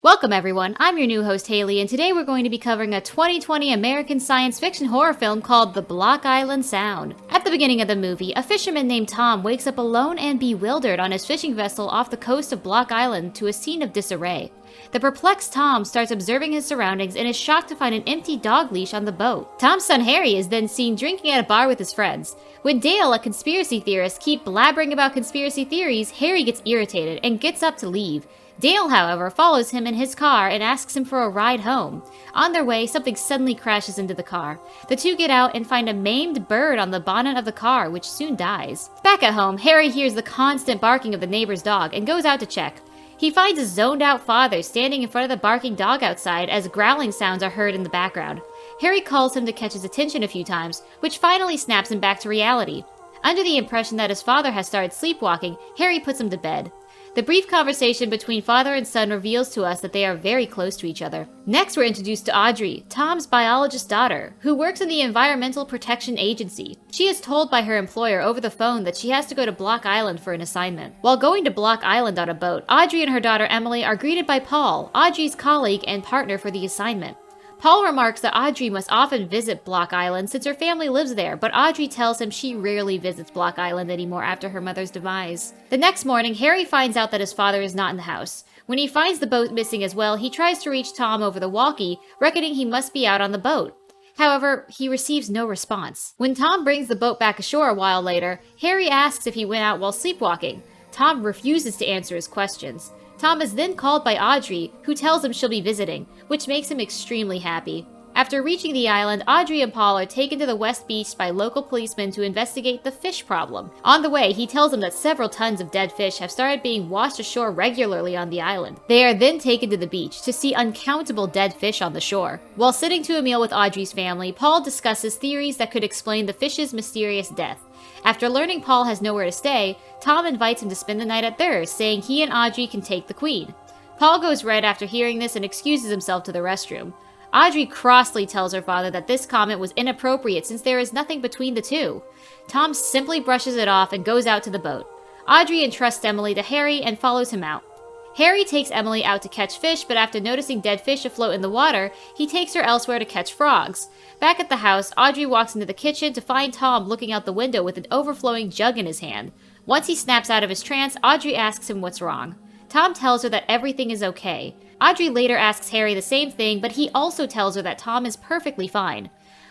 Welcome everyone, I'm your new host Haley, and today we're going to be covering a 2020 American science fiction horror film called The Block Island Sound. At the beginning of the movie, a fisherman named Tom wakes up alone and bewildered on his fishing vessel off the coast of Block Island to a scene of disarray. The perplexed Tom starts observing his surroundings and is shocked to find an empty dog leash on the boat. Tom's son Harry is then seen drinking at a bar with his friends. When Dale, a conspiracy theorist, keeps blabbering about conspiracy theories, Harry gets irritated and gets up to leave. Dale, however, follows him in his car and asks him for a ride home. On their way, something suddenly crashes into the car. The two get out and find a maimed bird on the bonnet of the car, which soon dies. Back at home, Harry hears the constant barking of the neighbor's dog and goes out to check. He finds his zoned-out father standing in front of the barking dog outside as growling sounds are heard in the background. Harry calls him to catch his attention a few times, which finally snaps him back to reality. Under the impression that his father has started sleepwalking, Harry puts him to bed. The brief conversation between father and son reveals to us that they are very close to each other. Next, we're introduced to Audrey, Tom's biologist daughter, who works in the Environmental Protection Agency. She is told by her employer over the phone that she has to go to Block Island for an assignment. While going to Block Island on a boat, Audrey and her daughter Emily are greeted by Paul, Audrey's colleague and partner for the assignment. Paul remarks that Audrey must often visit Block Island since her family lives there, but Audrey tells him she rarely visits Block Island anymore after her mother's demise. The next morning, Harry finds out that his father is not in the house. When he finds the boat missing as well, he tries to reach Tom over the walkie, reckoning he must be out on the boat. However, he receives no response. When Tom brings the boat back ashore a while later, Harry asks if he went out while sleepwalking. Tom refuses to answer his questions. Tom is then called by Audrey, who tells him she'll be visiting, which makes him extremely happy. After reaching the island, Audrey and Paul are taken to the West Beach by local policemen to investigate the fish problem. On the way, he tells them that several tons of dead fish have started being washed ashore regularly on the island. They are then taken to the beach to see uncountable dead fish on the shore. While sitting to a meal with Audrey's family, Paul discusses theories that could explain the fish's mysterious death. After learning Paul has nowhere to stay, Tom invites him to spend the night at theirs, saying he and Audrey can take the queen. Paul goes red after hearing this and excuses himself to the restroom. Audrey crossly tells her father that this comment was inappropriate since there is nothing between the two. Tom simply brushes it off and goes out to the boat. Audrey entrusts Emily to Harry and follows him out. Harry takes Emily out to catch fish, but after noticing dead fish afloat in the water, he takes her elsewhere to catch frogs. Back at the house, Audrey walks into the kitchen to find Tom looking out the window with an overflowing jug in his hand. Once he snaps out of his trance, Audrey asks him what's wrong. Tom tells her that everything is okay. Audrey later asks Harry the same thing, but he also tells her that Tom is perfectly fine.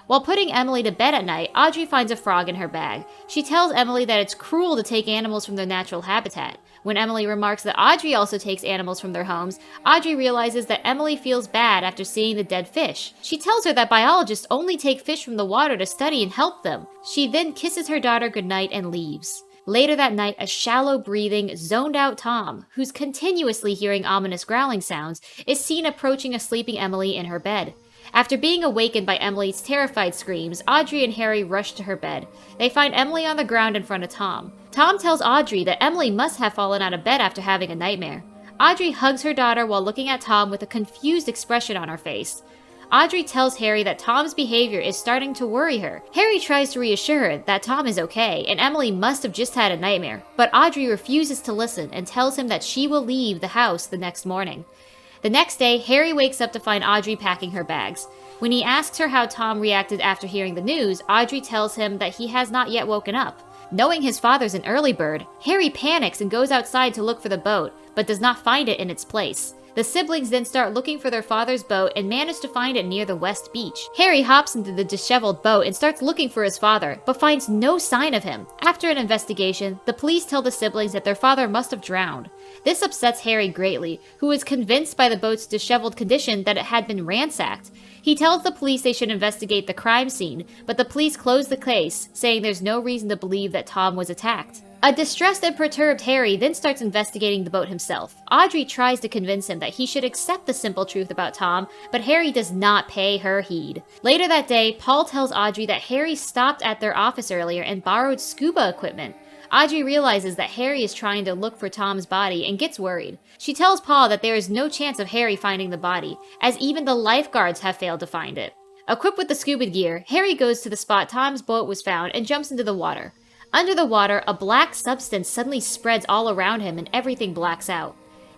While putting Emily to bed at night, Audrey finds a frog in her bag. She tells Emily that it's cruel to take animals from their natural habitat. When Emily remarks that Audrey also takes animals from their homes, Audrey realizes that Emily feels bad after seeing the dead fish. She tells her that biologists only take fish from the water to study and help them. She then kisses her daughter goodnight and leaves. Later that night, a shallow-breathing, zoned-out Tom, who's continuously hearing ominous growling sounds, is seen approaching a sleeping Emily in her bed. After being awakened by Emily's terrified screams, Audrey and Harry rush to her bed. They find Emily on the ground in front of Tom. Tom tells Audrey that Emily must have fallen out of bed after having a nightmare. Audrey hugs her daughter while looking at Tom with a confused expression on her face. Audrey tells Harry that Tom's behavior is starting to worry her. Harry tries to reassure her that Tom is okay and Emily must have just had a nightmare, but Audrey refuses to listen and tells him that she will leave the house the next morning. The next day, Harry wakes up to find Audrey packing her bags. When he asks her how Tom reacted after hearing the news, Audrey tells him that he has not yet woken up. Knowing his father's an early bird, Harry panics and goes outside to look for the boat, but does not find it in its place. The siblings then start looking for their father's boat and manage to find it near the West Beach. Harry hops into the disheveled boat and starts looking for his father, but finds no sign of him. After an investigation, the police tell the siblings that their father must have drowned. This upsets Harry greatly, who is convinced by the boat's disheveled condition that it had been ransacked. He tells the police they should investigate the crime scene, but the police close the case, saying there's no reason to believe that Tom was attacked. A distressed and perturbed Harry then starts investigating the boat himself. Audrey tries to convince him that he should accept the simple truth about Tom, but Harry does not pay her heed. Later that day, Paul tells Audrey that Harry stopped at their office earlier and borrowed scuba equipment. Audrey realizes that Harry is trying to look for Tom's body and gets worried. She tells Paul that there is no chance of Harry finding the body, as even the lifeguards have failed to find it. Equipped with the scuba gear, Harry goes to the spot Tom's boat was found and jumps into the water. Under the water, a black substance suddenly spreads all around him and everything blacks out.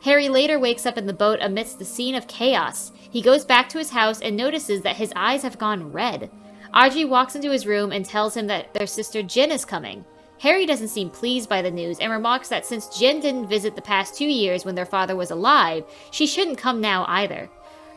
Harry later wakes up in the boat amidst the scene of chaos. He goes back to his house and notices that his eyes have gone red. Audrey walks into his room and tells him that their sister Jin is coming. Harry doesn't seem pleased by the news and remarks that since Jin didn't visit the past 2 years when their father was alive, she shouldn't come now either.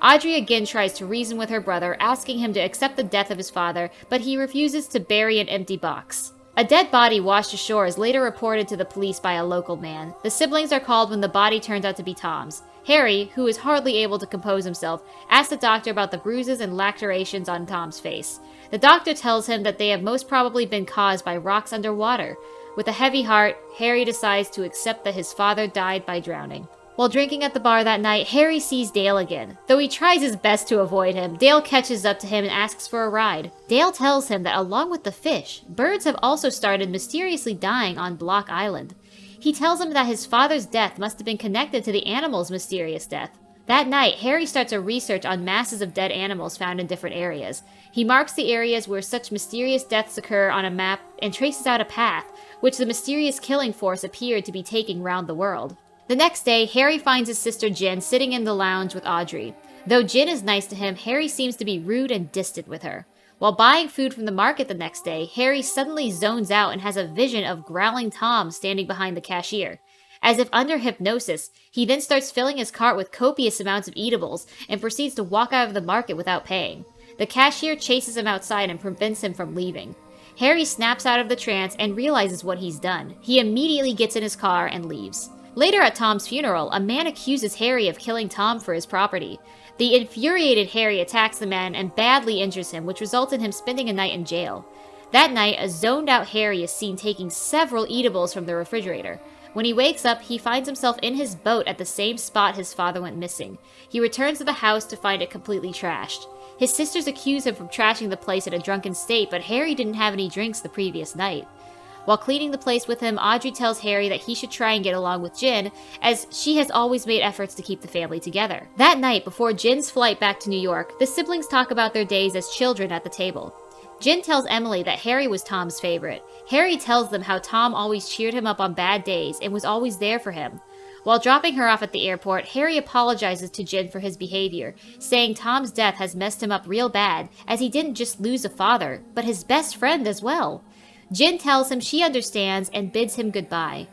Audrey again tries to reason with her brother, asking him to accept the death of his father, but he refuses to bury an empty box. A dead body washed ashore is later reported to the police by a local man. The siblings are called when the body turns out to be Tom's. Harry, who is hardly able to compose himself, asks the doctor about the bruises and lacerations on Tom's face. The doctor tells him that they have most probably been caused by rocks underwater. With a heavy heart, Harry decides to accept that his father died by drowning. While drinking at the bar that night, Harry sees Dale again. Though he tries his best to avoid him, Dale catches up to him and asks for a ride. Dale tells him that along with the fish, birds have also started mysteriously dying on Block Island. He tells him that his father's death must have been connected to the animal's mysterious death. That night, Harry starts a research on masses of dead animals found in different areas. He marks the areas where such mysterious deaths occur on a map and traces out a path, which the mysterious killing force appeared to be taking round the world. The next day, Harry finds his sister Jin sitting in the lounge with Audrey. Though Jin is nice to him, Harry seems to be rude and distant with her. While buying food from the market the next day, Harry suddenly zones out and has a vision of growling Tom standing behind the cashier. As if under hypnosis, he then starts filling his cart with copious amounts of eatables and proceeds to walk out of the market without paying. The cashier chases him outside and prevents him from leaving. Harry snaps out of the trance and realizes what he's done. He immediately gets in his car and leaves. Later at Tom's funeral, a man accuses Harry of killing Tom for his property. The infuriated Harry attacks the man and badly injures him, which results in him spending a night in jail. That night, a zoned-out Harry is seen taking several eatables from the refrigerator. When he wakes up, he finds himself in his boat at the same spot his father went missing. He returns to the house to find it completely trashed. His sisters accuse him of trashing the place in a drunken state, but Harry didn't have any drinks the previous night. While cleaning the place with him, Audrey tells Harry that he should try and get along with Jin, as she has always made efforts to keep the family together. That night, before Jin's flight back to New York, the siblings talk about their days as children at the table. Jin tells Emily that Harry was Tom's favorite. Harry tells them how Tom always cheered him up on bad days and was always there for him. While dropping her off at the airport, Harry apologizes to Jin for his behavior, saying Tom's death has messed him up real bad, as he didn't just lose a father, but his best friend as well. Jin tells him she understands and bids him goodbye.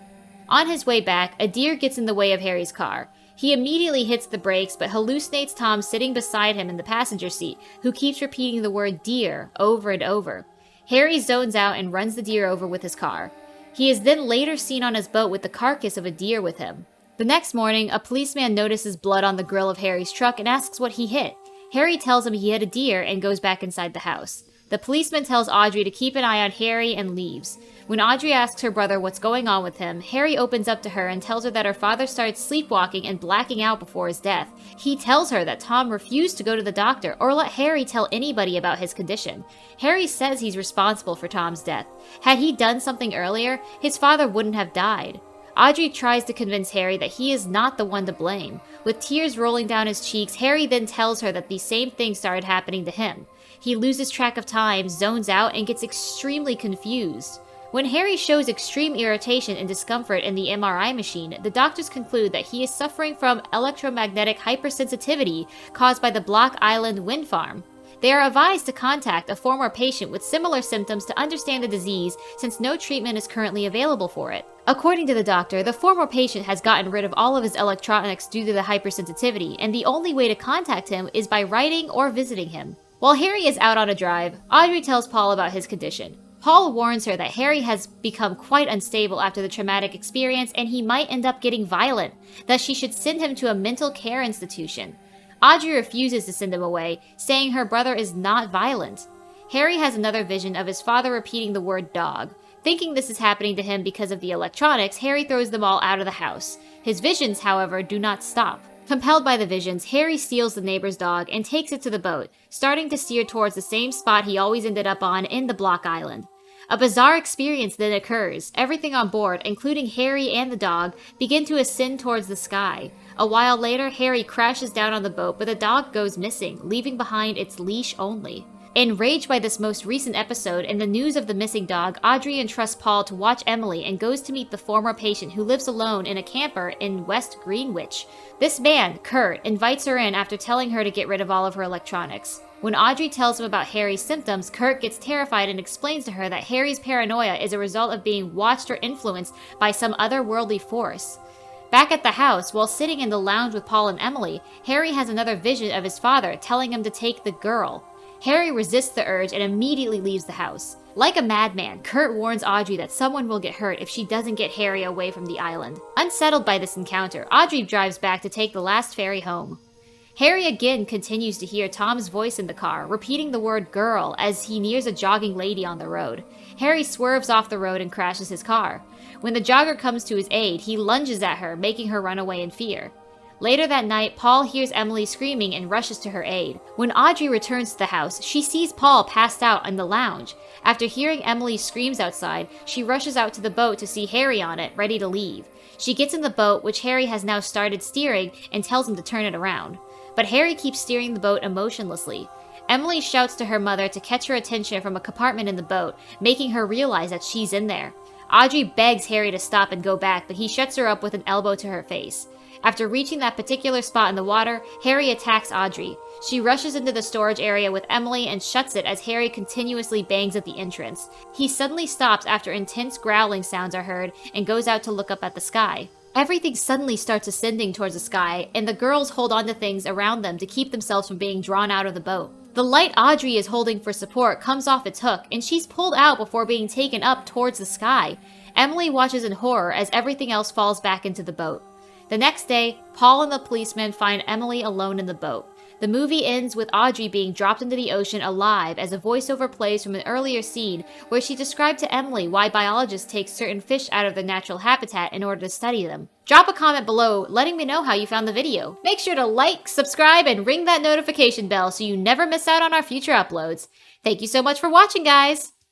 On his way back, a deer gets in the way of Harry's car. He immediately hits the brakes, but hallucinates Tom sitting beside him in the passenger seat, who keeps repeating the word deer over and over. Harry zones out and runs the deer over with his car. He is then later seen on his boat with the carcass of a deer with him. The next morning, a policeman notices blood on the grill of Harry's truck and asks what he hit. Harry tells him he hit a deer and goes back inside the house. The policeman tells Audrey to keep an eye on Harry and leaves. When Audrey asks her brother what's going on with him, Harry opens up to her and tells her that her father started sleepwalking and blacking out before his death. He tells her that Tom refused to go to the doctor or let Harry tell anybody about his condition. Harry says he's responsible for Tom's death. Had he done something earlier, his father wouldn't have died. Audrey tries to convince Harry that he is not the one to blame. With tears rolling down his cheeks, Harry then tells her that these same things started happening to him. He loses track of time, zones out, and gets extremely confused. When Harry shows extreme irritation and discomfort in the MRI machine, the doctors conclude that he is suffering from electromagnetic hypersensitivity caused by the Block Island wind farm. They are advised to contact a former patient with similar symptoms to understand the disease, since no treatment is currently available for it. According to the doctor, the former patient has gotten rid of all of his electronics due to the hypersensitivity, and the only way to contact him is by writing or visiting him. While Harry is out on a drive, Audrey tells Paul about his condition. Paul warns her that Harry has become quite unstable after the traumatic experience and he might end up getting violent, thus she should send him to a mental care institution. Audrey refuses to send him away, saying her brother is not violent. Harry has another vision of his father repeating the word dog. Thinking this is happening to him because of the electronics, Harry throws them all out of the house. His visions, however, do not stop. Compelled by the visions, Harry steals the neighbor's dog and takes it to the boat, starting to steer towards the same spot he always ended up on in the Block Island. A bizarre experience then occurs. Everything on board, including Harry and the dog, begin to ascend towards the sky. A while later, Harry crashes down on the boat, but the dog goes missing, leaving behind its leash only. Enraged by this most recent episode and the news of the missing dog, Audrey entrusts Paul to watch Emily and goes to meet the former patient who lives alone in a camper in West Greenwich. This man, Kurt, invites her in after telling her to get rid of all of her electronics. When Audrey tells him about Harry's symptoms, Kurt gets terrified and explains to her that Harry's paranoia is a result of being watched or influenced by some otherworldly force. Back at the house, while sitting in the lounge with Paul and Emily, Harry has another vision of his father telling him to take the girl. Harry resists the urge and immediately leaves the house. Like a madman, Kurt warns Audrey that someone will get hurt if she doesn't get Harry away from the island. Unsettled by this encounter, Audrey drives back to take the last ferry home. Harry again continues to hear Tom's voice in the car, repeating the word girl as he nears a jogging lady on the road. Harry swerves off the road and crashes his car. When the jogger comes to his aid, he lunges at her, making her run away in fear. Later that night, Paul hears Emily screaming and rushes to her aid. When Audrey returns to the house, she sees Paul passed out in the lounge. After hearing Emily's screams outside, she rushes out to the boat to see Harry on it, ready to leave. She gets in the boat, which Harry has now started steering, and tells him to turn it around. But Harry keeps steering the boat emotionlessly. Emily shouts to her mother to catch her attention from a compartment in the boat, making her realize that she's in there. Audrey begs Harry to stop and go back, but he shuts her up with an elbow to her face. After reaching that particular spot in the water, Harry attacks Audrey. She rushes into the storage area with Emily and shuts it as Harry continuously bangs at the entrance. He suddenly stops after intense growling sounds are heard and goes out to look up at the sky. Everything suddenly starts ascending towards the sky, and the girls hold onto things around them to keep themselves from being drawn out of the boat. The light Audrey is holding for support comes off its hook, and she's pulled out before being taken up towards the sky. Emily watches in horror as everything else falls back into the boat. The next day, Paul and the policeman find Emily alone in the boat. The movie ends with Audrey being dropped into the ocean alive as a voiceover plays from an earlier scene where she described to Emily why biologists take certain fish out of their natural habitat in order to study them. Drop a comment below letting me know how you found the video. Make sure to like, subscribe, and ring that notification bell so you never miss out on our future uploads. Thank you so much for watching, guys!